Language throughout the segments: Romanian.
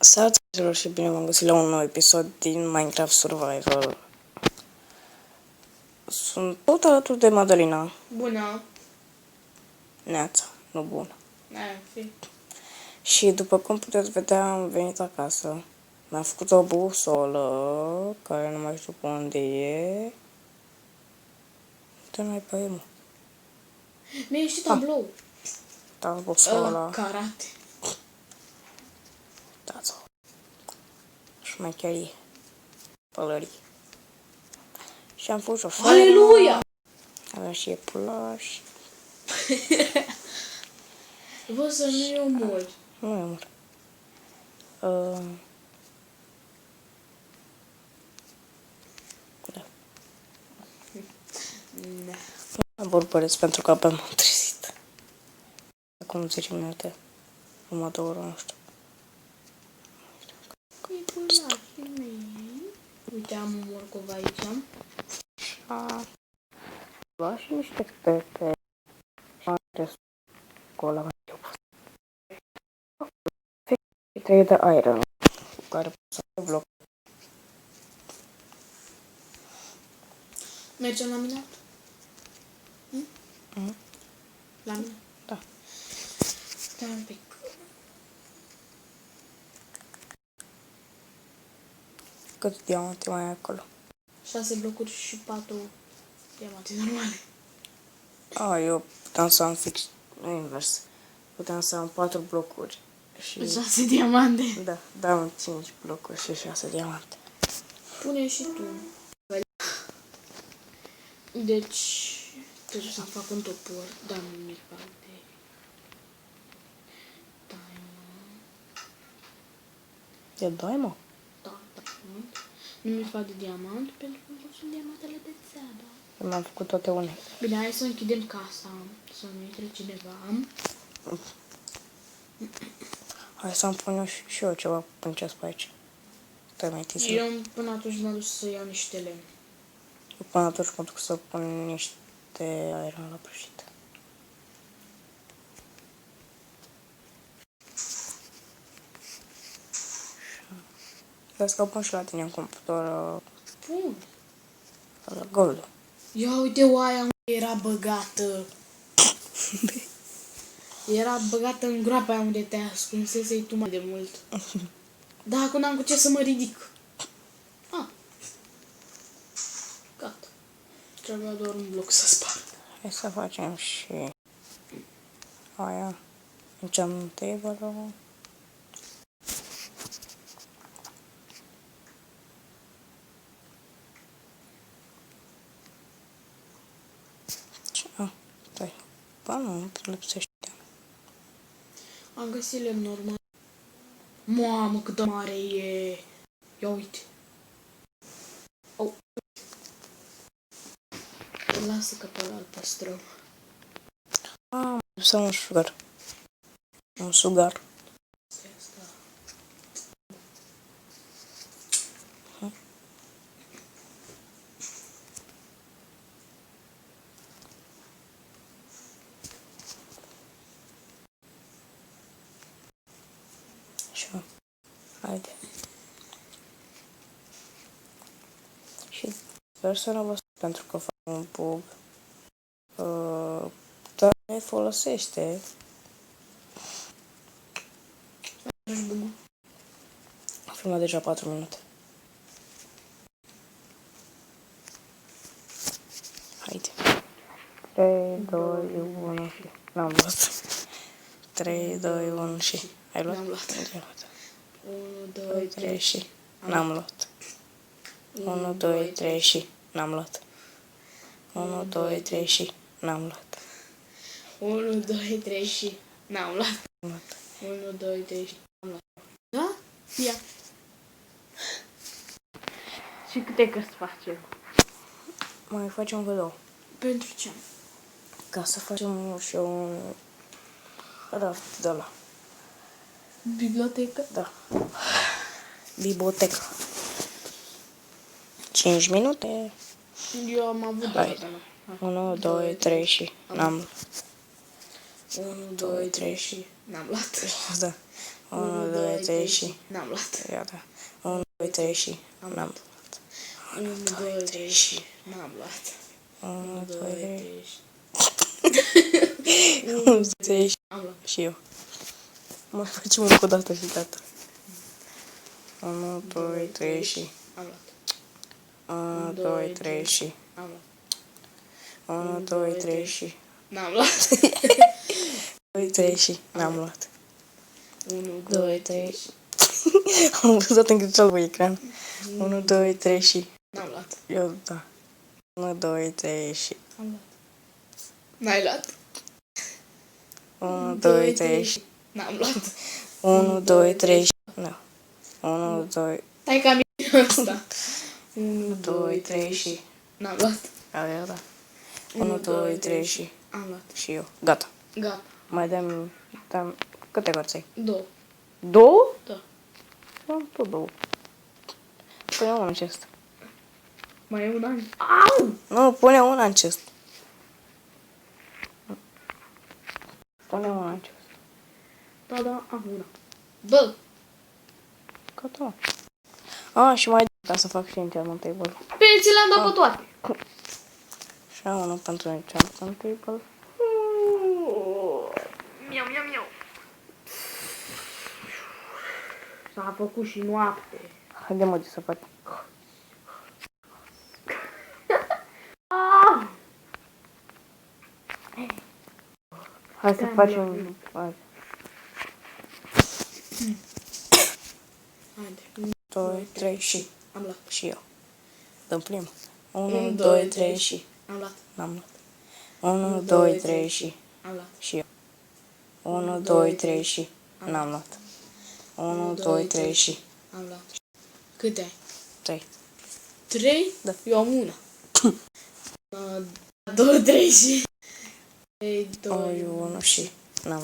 Salutare și bine v-am găsit la un nou episod din Minecraft Survival. Sunt tot alături de Madalina. Bună. Neața, nu bună. Fi. Și după cum puteți vedea, am venit acasă. Mi-am făcut o busolă, care nu mai știu pe unde e. Uite, n-ai pe ea, Mi-e și tablou. Da, busola. Karate. Da-ți-o. Șmecherie. Pălării. Și am pus o fermă. Aleluia! Avem și iepurași. Vă să nu eu mult. Nu e mult. Da. Am vorbăresc pentru că abia m-am trezit. Acum 10 minute. Numai 2 ore, nu știu. Iepurașii mei. Uite, am un morcov aici. Lua și niște pete. Și am restul acolo la eu pus. 3 de iron cu care pot să bloc. Mergem la minat? La mine? Da. Stai un pic. Cât diamante mai ai acolo? 6 blocuri și 4 diamante normale. Eu puteam să am fix invers. Puteam să am 4 blocuri. Și 6 diamante. da, dau 5 blocuri și 6 diamante. Pune și tu. Deci, trebuie să fac un topor, dar nu mi-e fac de diamant. E 2, mă? Da, diamant. Nu mi-e fac de diamant pentru că nu sunt diamantele de țeadă. Eu mi-am făcut toate unele. Bine, hai să închidem casa, să nu intre cineva. Hai să-mi pun eu și eu ceva pânceas pe aici. Stai mai întâi să... Eu până atunci mă duc să iau niște lemn. Eu până atunci mă duc să pun niște iron la prăjit. Vezi că pun și la tine în computer Bun. la gold. Ia uite oaia unde era băgată. Era băgată în groapa aia unde te ascunsesei tu mai de mult. Da, acum n-am cu ce să mă ridic. Gata. Trebuia doar un bloc să sparg. Hai să facem și aia. Înceam table-ul. Stai. Ba nu lipsește. Am găsit lemn normal. Mamă, cât de mare e. Ia uite. Au. Lasă că pe ăla îl păstrăm. Să un sugar. Un sugar. Asta. Și haide. Și sper să nu vă pentru că fac un bug. Dar ne folosește. Am filmat deja 4 minute. Haide. 3, 2, 1 și... N-am luat. 3, 2, 1 și... Ai luat? N-am luat. 1, 2, 3 și... N-am luat. 1, 2, 3 și... N-am luat. 1, 2, 3 și... N-am luat. 1, 2, 3 și n-am luat. 1, 2, 3 și n-am luat. Da? Ia. Și câte cărți facem? Mai facem încă 2. Pentru ce? Ca să facem și un raft de ăla. Bibliotecă? Da. Biblioteca. 5 minute. Eu am avut Hai. 1, 2, 3 și n-am luat. 1, 2, 3 și n-am luat. Da. 1, 2, 3 și... N-am luat. Iată. 1, 2, 3 și... Am N-am luat. 1, 2, 3 și... N-am luat. 1, 2, 3 și... 1, 2, 3 și... Am luat. Și eu. Mai facem încă o dată și gata. 1, 2, 3 și... Am luat. 1, 2, 3 și... Am luat. 1, 2, 3 și... N-am luat. 2, 3 și... N-am luat. 1, 2, 3 și... Am văzut în greșeală pe ecran. 1, 2, 3 și... N-am luat. Eu, da. 1, 2, 3 și... Am luat. N-ai luat. 1, 2, 3 și... N-am luat. 1, 2, 3 și... Nu. 1, 2... Stai ca mine ăsta. 1, 2, 3 și... N-am luat. Aia, da. 1, 2, 3 și... Am luat. Și eu. Gata. Gata. Mai dăm... Câte cărți ai? 2. 2? Da. Am tot 2. Pune una în chest. Mai e un an. Au! Nu, pune una în chest. Pune una în chest. Da, da, am una. Bă! Gata, mă. A, și mai ca să fac și enchantment table. Pe ți le-am dat pe toate. Și am unul pentru enchantment table. Miau, miau, miau. S-a făcut și noapte. Haide, mă, să fac. Hai să facem... Hai. Haide. 2, 3 și... Am luat. Și eu. Dăm prima. 1, 2, 3 și... Am luat. N-am luat. 1, 2, 3 și... Am luat. Și eu. 1, 2, 3 și... N-am luat. 1, 2, 3 și... Am luat. Câte ai? 3. 3? Da. Eu am una. 2, 3 și... 3, 2, 1 și... N-am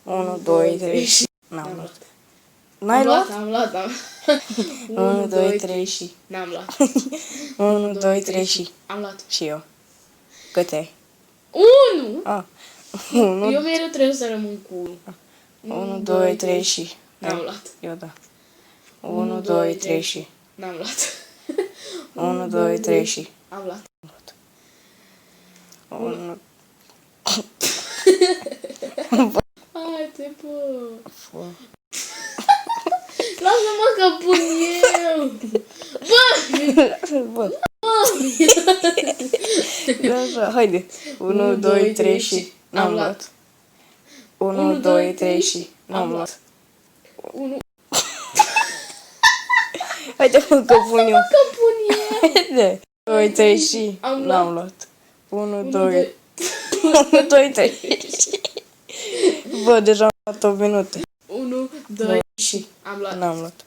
luat. 1, 2, 3 și... N-am luat. N-ai Am luat? luat, am luat, am 1, 2, 3 și... N-am luat. 1, 2, 3 și... Am luat. Și eu. Câte ai? 1! A. 1, Eu mereu trebuie să rămân cu 1, 2, 3 și... N-am luat. Eu da. 1, 2, 3 și... N-am luat. 1, 2, 3 și... Am luat. 1... Haide, bă. Lasă-mă că pun eu. Bă! Bă! Așa, haide. 1, 2, 3 și... N-am luat. 1, 2, 3 și... N-am luat. 1. Haide, mă, că pun eu. Că pun eu. Haide. 2, 3 și... Am N-am luat. 1, 2... 1, 2, 3 și... Bă, deja am luat 8 minute. 1, 2 și... Am luat. N-am luat.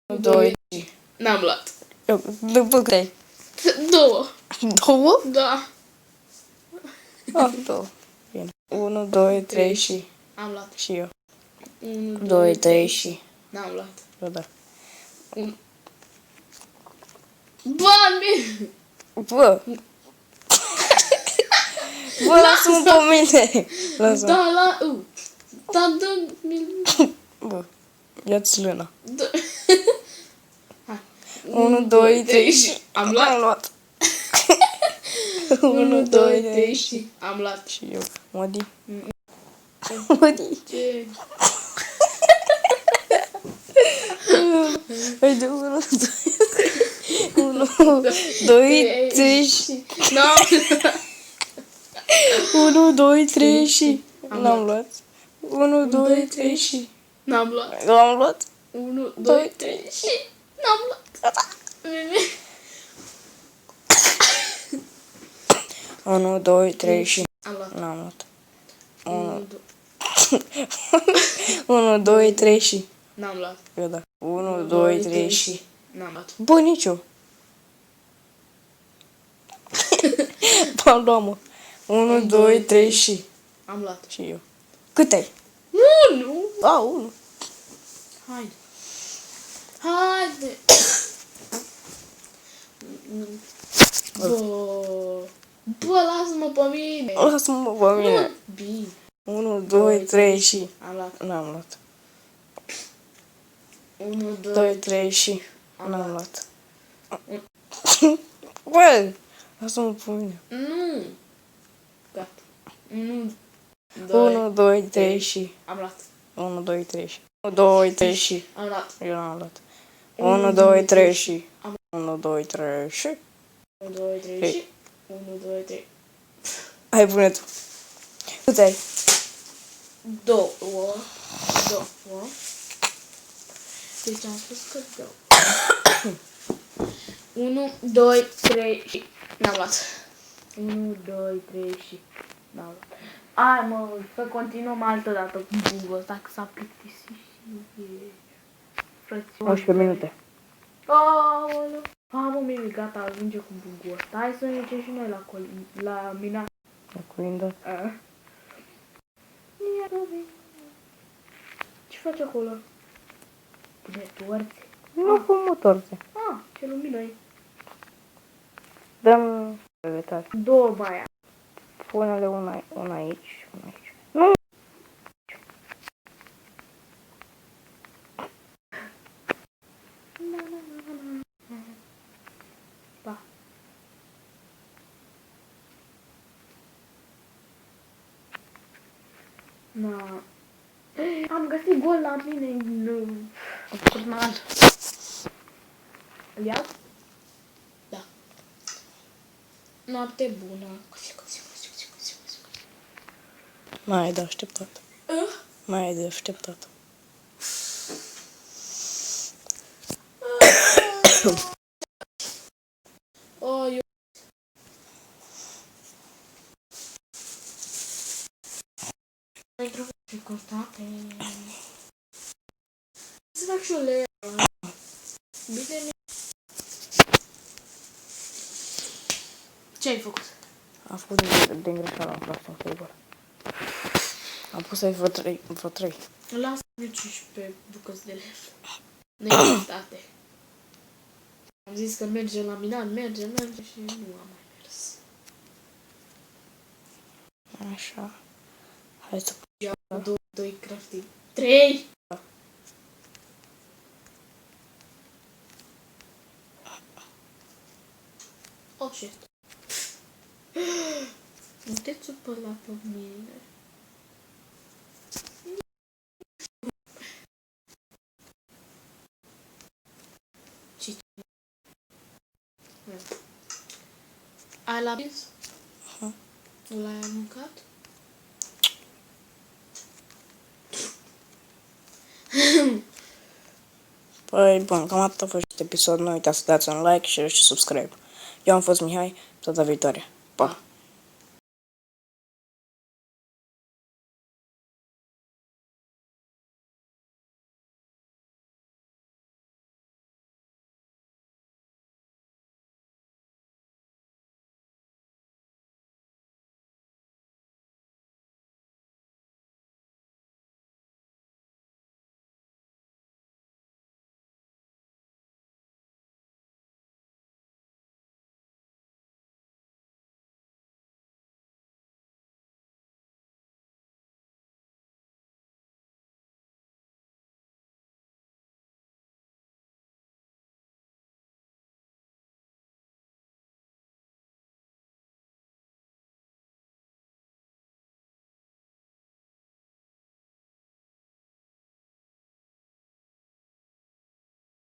1, 2 și... N-am luat. Eu, după câte ai? 2. 2? Da. Ah, 2. Bine. 1, 2, 3 și... Am luat. Și eu. 1, 2, 3 și... N-am luat. Eu da. 1. Bani! Bă! Bă, lasă-mă pe mine! Lasă-mă. Da, la... Da, dă-mi... Bă, ia-ți lâna. 1, 1, 2, 3 și... Am luat. Am luat. 1, 2, 3 și... Am luat. Și eu. Modi. Modi. Ce? Haide, 1, 2, 3 și... N-am 1, 2, 3 și... N-am luat. 1, 2, 3 și... N-am luat. L-am luat. 1, 2, 3 și... N-am luat. Gata. 1, 2, 3 și... Am luat. N-am luat. 1, 1, 2, 3 și... N-am luat. Eu da. 1, 2, 3 și... N-am luat. Bă, nici eu. Am luat, mă. 1, 2, 3 și... Am luat. Și eu. Cât ai? 1! A, 1. Haide. Haide. Bă, lasă-mă pe mine. Lasă-mă pe mine. Bine. 1, 2, 3 și... Am luat. N-am luat. 1, 2, 3 și... N-am luat. Bă! Lasă-mă pe mine. Nu! Gata. 1, 1, 2, 3 și... Am luat. 1, 2, 3 și... 1, 2, 3 și... Am luat. Eu n-am luat. 1, 2, 3 și... 1, 2, 3 și... 1, 2, 3 și... 1, 2, 3. Hai, pune tu. Cât ai? 2. Deci am spus că 2. 1, 2, 3 și... N-am luat. 1, 2, 3 și... N-am luat. Hai mă, să continuăm altă dată cu bungul ăsta, că s-a plictisit și... Frățiori. 11 minute. Aoleu. Mă, Mimi, gata, ajunge cu bungul ăsta. Hai să mergem și noi la mina. La culindat. Ce faci acolo? Pune torțe. Nu pun motorțe. Ce lumină e. Dăm vegetare. 2 baia. Pune-le una aici și una aici. Nu! Pa. Na. Am găsit gol la mine în jurnal. Îl iau? Da. Noapte bună. Mai ai de așteptat. Mai ai de așteptat. Eu... Constate. Să fac și o leu. Bine. Ce ai făcut? Am făcut din greșeală, am pus în frigor. Am pus aici vreo 3. Lasă 15 bucăți de lemn. Necesitate. Am zis că merge la minat, merge și nu am mai mers. Așa. Hai să... Iau 2 crafting. 3! Oh, shit. Nu te supăra pe mine. Ce? Ai lapis? L-ai mâncat? Păi, bun, cam atât a fost episodul. Nu uitați să dați un like, share și subscribe. Eu am fost Mihai, data viitoare. Pa!